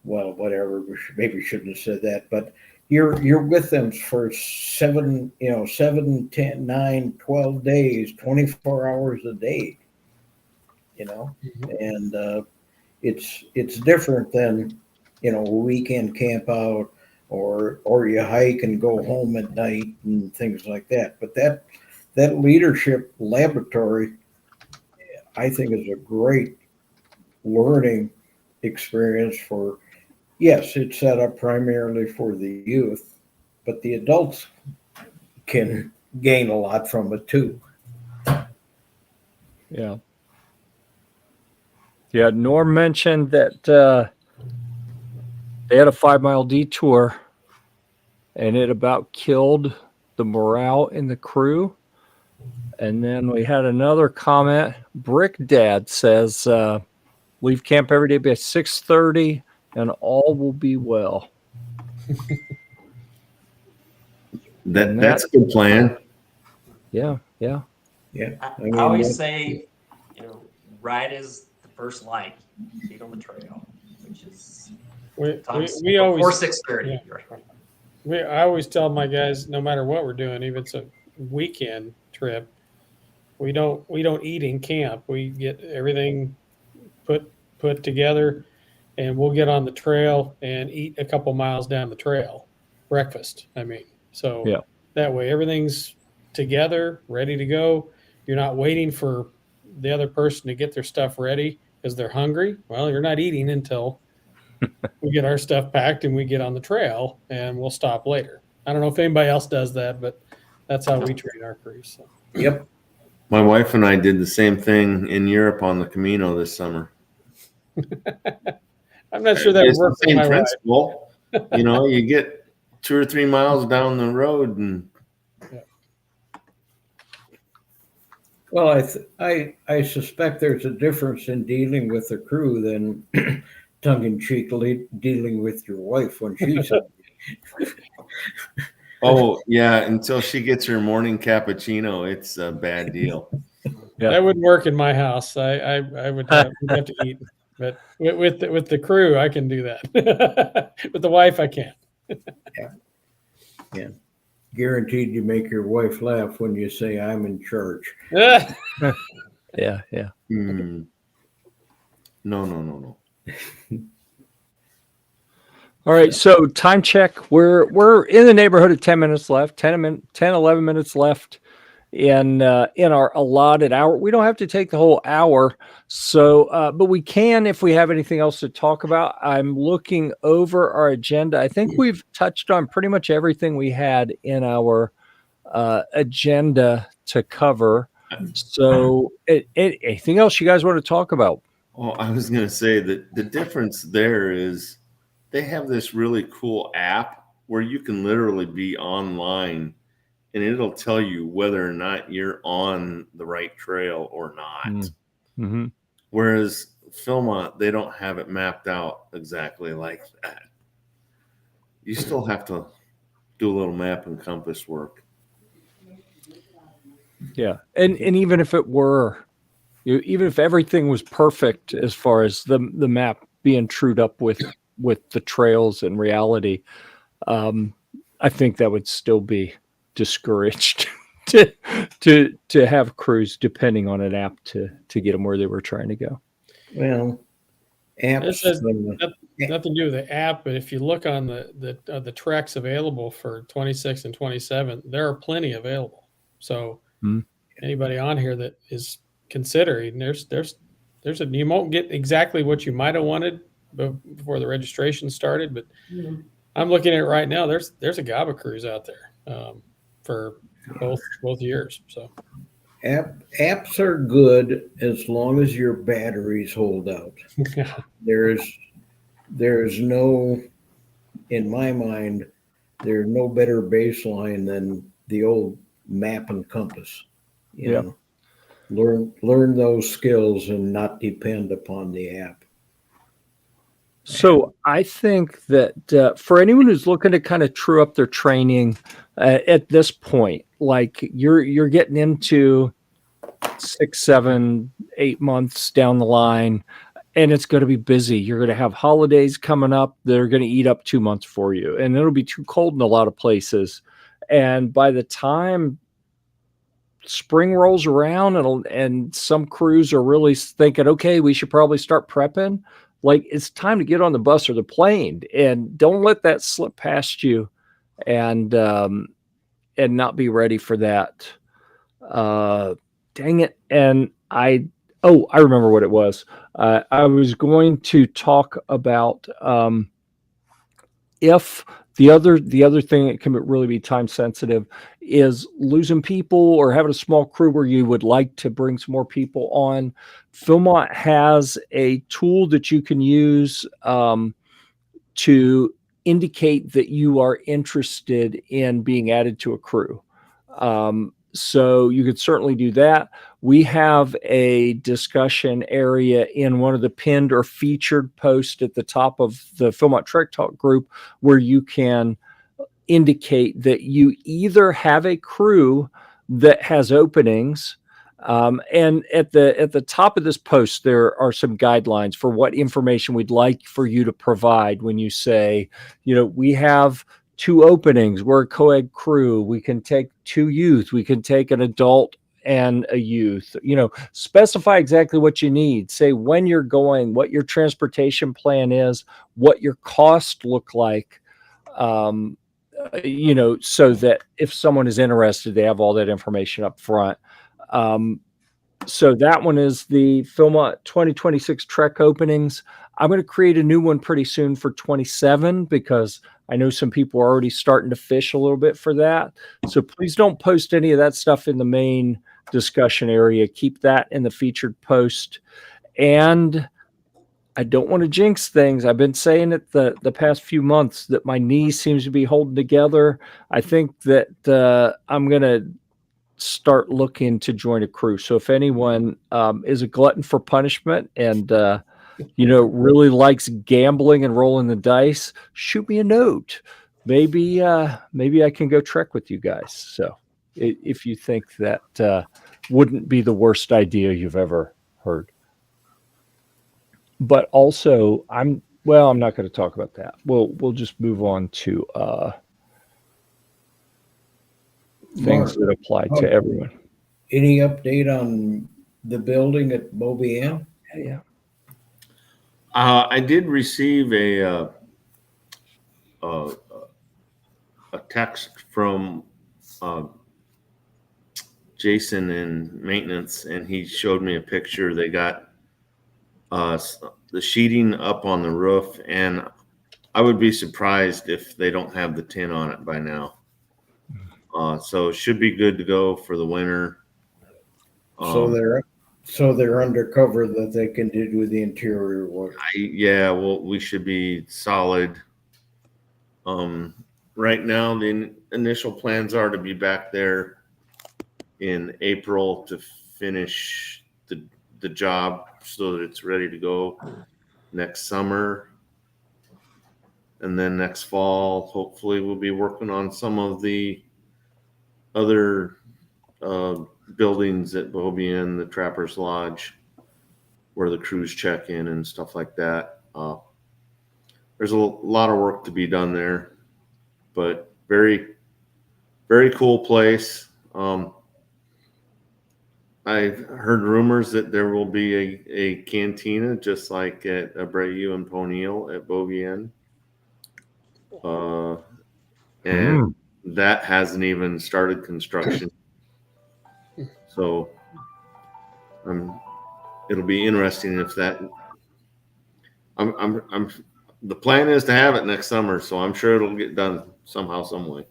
[SPEAKER 3] Well, whatever, maybe shouldn't have said that, but you're with them for 7, 10, 9, 12 days, 24 hours a day, and it's different than, a weekend camp out or you hike and go home at night and things like that. But that leadership laboratory, I think, is a great learning experience for, yes, it's set up primarily for the youth, but the adults can gain a lot from it too.
[SPEAKER 1] Yeah. Yeah. Norm mentioned that they had a 5-mile detour and it about killed the morale in the crew. And then we had another comment. Brick Dad says, leave camp every day by 6:30 and all will be well.
[SPEAKER 4] That's a good plan.
[SPEAKER 1] Yeah. Yeah.
[SPEAKER 3] Yeah.
[SPEAKER 2] I always say, ride is the first light, feet on the trail, which is
[SPEAKER 5] we
[SPEAKER 2] before
[SPEAKER 5] always
[SPEAKER 2] 6:30.
[SPEAKER 5] Yeah. I always tell my guys, no matter what we're doing, even if it's a weekend trip, we don't eat in camp. We get everything put together, and we'll get on the trail and eat a couple miles down the trail, breakfast. So
[SPEAKER 1] yeah.
[SPEAKER 5] That way everything's together, ready to go. You're not waiting for the other person to get their stuff ready because they're hungry. Well, you're not eating until we get our stuff packed and we get on the trail, and we'll stop later. I don't know if anybody else does that, but that's how we train our crews. So.
[SPEAKER 3] Yep.
[SPEAKER 4] My wife and I did the same thing in Europe on the Camino this summer.
[SPEAKER 5] I'm not sure that worked for my
[SPEAKER 4] principle. You get 2 or 3 miles down the road and.
[SPEAKER 3] Well, I suspect there's a difference in dealing with the crew than tongue-in-cheek dealing with your wife when she's.
[SPEAKER 4] Oh yeah, until she gets her morning cappuccino, it's a bad deal.
[SPEAKER 5] Yeah. That wouldn't work in my house. I would have to eat, but with the crew, I can do that. With the wife, I can't.
[SPEAKER 3] Yeah. Guaranteed you make your wife laugh when you say I'm in charge.
[SPEAKER 1] Yeah.
[SPEAKER 4] No.
[SPEAKER 1] All right, so time check. We're in the neighborhood of 10 minutes left, 10, 11 minutes left in our allotted hour. We don't have to take the whole hour, so but we can if we have anything else to talk about. I'm looking over our agenda. I think we've touched on pretty much everything we had in our agenda to cover. So anything else you guys want to talk about?
[SPEAKER 4] Oh, I was going to say that the difference there is they have this really cool app where you can literally be online and it'll tell you whether or not you're on the right trail or not.
[SPEAKER 1] Mm-hmm.
[SPEAKER 4] Whereas Philmont, they don't have it mapped out exactly like that. You still have to do a little map and compass work.
[SPEAKER 1] Yeah. And even if it were, even if everything was perfect as far as the map being trued up with the trails and reality, I think that would still be discouraged to have crews depending on an app to get them where they were trying to go.
[SPEAKER 3] Well,
[SPEAKER 5] This
[SPEAKER 3] apps.
[SPEAKER 5] has nothing to do with the app, but if you look on the treks available for 26 and 27, there are plenty available. So anybody on here that is considering, you won't get exactly what you might have wanted before the registration started, but I'm looking at it right now. There's a GABA cruise out there for both years. So
[SPEAKER 3] Apps are good as long as your batteries hold out. There's no, in my mind, there's no better baseline than the old map and compass. You know, learn those skills and not depend upon the app.
[SPEAKER 1] So I think that for anyone who's looking to kind of true up their training at this point, like you're getting into 6, 7, 8 months down the line, and it's going to be busy. You're going to have holidays coming up that are going to eat up 2 months for you, and it'll be too cold in a lot of places. And by the time spring rolls around and some crews are really thinking, okay, we should probably start prepping, like it's time to get on the bus or the plane, and don't let that slip past you and not be ready for that. Dang it. And I remember what it was. I was going to talk about if the other thing that can really be time sensitive is losing people or having a small crew where you would like to bring some more people on. Philmont has a tool that you can use to indicate that you are interested in being added to a crew. So you could certainly do that. We have a discussion area in one of the pinned or featured posts at the top of the Philmont Trek Talk group where you can indicate that you either have a crew that has openings, and at the top of this post, there are some guidelines for what information we'd like for you to provide when you say, we have 2 openings. We're a co-ed crew. We can take 2 youth. We can take an adult and a youth. Specify exactly what you need. Say when you're going, what your transportation plan is, what your costs look like, so that if someone is interested, they have all that information up front. So that one is the Philmont 2026 Trek openings. I'm going to create a new one pretty soon for 27 because I know some people are already starting to fish a little bit for that. So please don't post any of that stuff in the main discussion area. Keep that in the featured post. And I don't want to jinx things. I've been saying it the past few months that my knee seems to be holding together. I think that I'm going to start looking to join a crew. So if anyone is a glutton for punishment and really likes gambling and rolling the dice, shoot me a note. Maybe I can go trek with you guys. So if you think that wouldn't be the worst idea you've ever heard. But also I'm not going to talk about that. We'll just move on to things that apply to everyone.
[SPEAKER 3] Any update on the building at Beaubien?
[SPEAKER 1] Yeah.
[SPEAKER 4] I did receive a text from Jason in maintenance, and he showed me a picture. They got the sheeting up on the roof, and I would be surprised if they don't have the tin on it by now. So it should be good to go for the winter.
[SPEAKER 3] So they're undercover that they can do with the interior work.
[SPEAKER 4] We should be solid. Right now, the initial plans are to be back there in April to finish the job so that it's ready to go next summer. And then next fall, hopefully we'll be working on some of the other buildings at Beaubien, the Trapper's Lodge, where the crews check in and stuff like that. There's a lot of work to be done there, but very, very cool place. I've heard rumors that there will be a cantina just like at Abreu and Poniel at Bogey and that hasn't even started construction. So it'll be interesting if that. The plan is to have it next summer, so I'm sure it'll get done somehow, some way.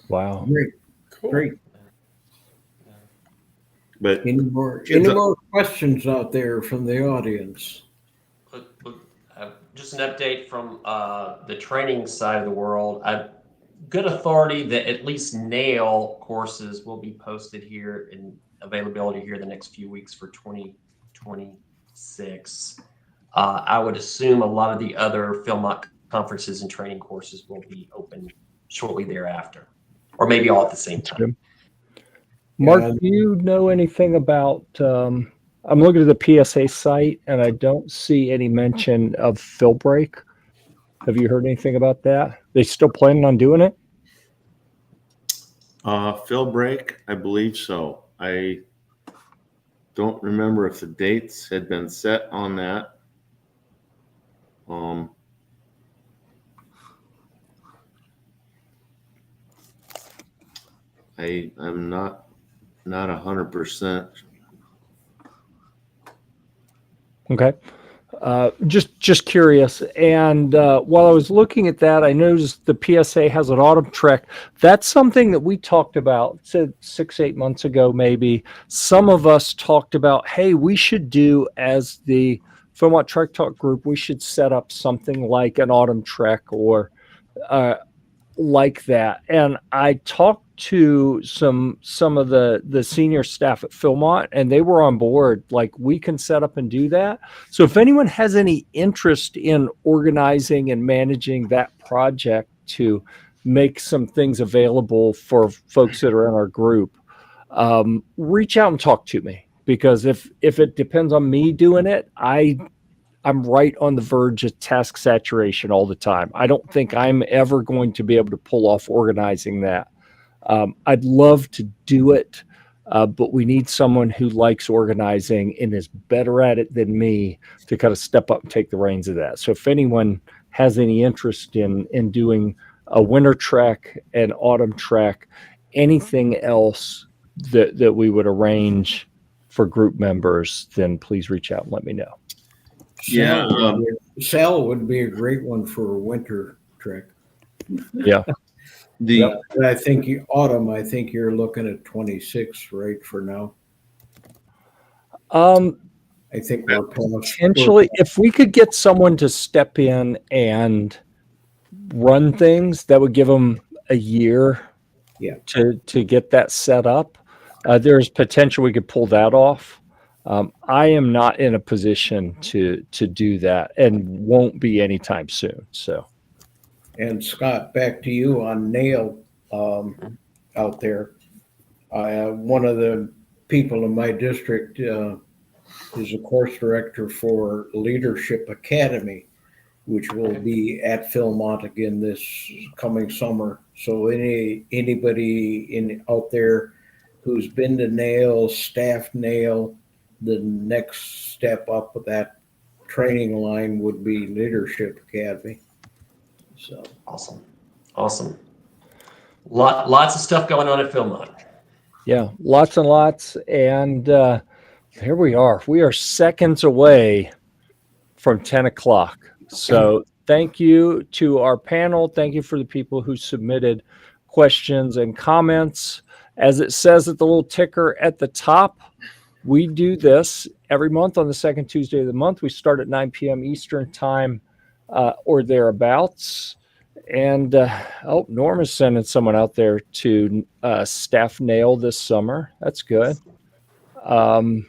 [SPEAKER 1] Wow.
[SPEAKER 3] Great,
[SPEAKER 5] Cool.
[SPEAKER 3] great.
[SPEAKER 4] But
[SPEAKER 3] Any more questions out there from the audience?
[SPEAKER 2] Just an update from the training side of the world. Good authority that at least nail courses will be posted here in availability here the next few weeks for 2026. I would assume a lot of the other Philmont conferences and training courses will be open shortly thereafter, or maybe all at the same time.
[SPEAKER 1] Mark, do you know anything about, I'm looking at the PSA site and I don't see any mention of Philbreak. Have you heard anything about that? They still planning on doing it?
[SPEAKER 4] Philbreak, I believe so. I don't remember if the dates had been set on that. I'm not 100%.
[SPEAKER 1] Okay. Just curious. And while I was looking at that, I noticed the PSA has an autumn trek. That's something that we talked about, said 6-8 months ago, maybe. Some of us talked about, hey, we should do, as the Philmont Trek Talk group, we should set up something like an autumn trek or like that. And I talked to some of the senior staff at Philmont, and they were on board, like, we can set up and do that. So if anyone has any interest in organizing and managing that project to make some things available for folks that are in our group, reach out and talk to me, because if it depends on me doing it, I'm right on the verge of task saturation all the time. I don't think I'm ever going to be able to pull off organizing that. I'd love to do it, but we need someone who likes organizing and is better at it than me to kind of step up and take the reins of that. So if anyone has any interest in doing a winter trek, an autumn trek, anything else that we would arrange for group members, then please reach out and let me know.
[SPEAKER 3] Sal would be a great one for a winter trek.
[SPEAKER 1] Yeah.
[SPEAKER 3] I think autumn, I think you're looking at 26, right, for now? I think we're
[SPEAKER 1] potentially, if we could get someone to step in and run things, that would give them a year to get that set up. There's potential we could pull that off. I am not in a position to do that, and won't be anytime soon. So.
[SPEAKER 3] And Scott, back to you on NAIL out there. One of the people in my district is a course director for Leadership Academy, which will be at Philmont again this coming summer. So anybody out there who's been to NAIL, staff NAIL, the next step up of that training line would be Leadership Academy. So
[SPEAKER 2] awesome. Lots of stuff going on at Philmont.
[SPEAKER 1] Yeah, lots and lots. And here we are. We are seconds away from 10 o'clock. So thank you to our panel. Thank you for the people who submitted questions and comments. As it says at the little ticker at the top, we do this every month on the second Tuesday of the month. We start at 9 p.m. Eastern time or thereabouts. And Norm is sending someone out there to staff NAIL this summer. That's good. You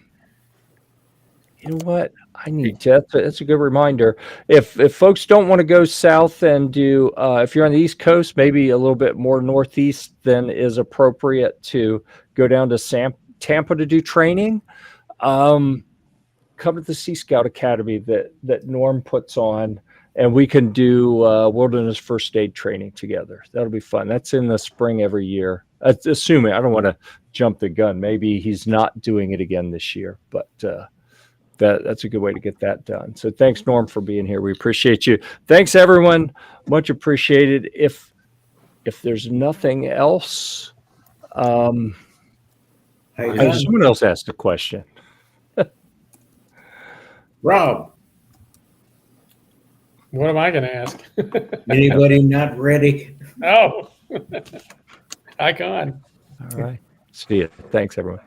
[SPEAKER 1] know what? I need to. That's a good reminder. If folks don't want to go south and do, if you're on the East Coast, maybe a little bit more northeast than is appropriate, to go down to Tampa to do training. Come to the Sea Scout Academy that Norm puts on, and we can do wilderness first aid training together. That'll be fun. That's in the spring every year. Assuming, I don't want to jumped the gun. Maybe he's not doing it again this year, but that's a good way to get that done. So thanks, Norm, for being here. We appreciate you. Thanks, everyone. Much appreciated. If there's nothing else,
[SPEAKER 3] Hey,
[SPEAKER 1] someone else asked a question.
[SPEAKER 3] Rob,
[SPEAKER 5] What am I going to ask?
[SPEAKER 3] anybody not ready?
[SPEAKER 5] Oh, icon.
[SPEAKER 1] All right. See you. Thanks, everyone.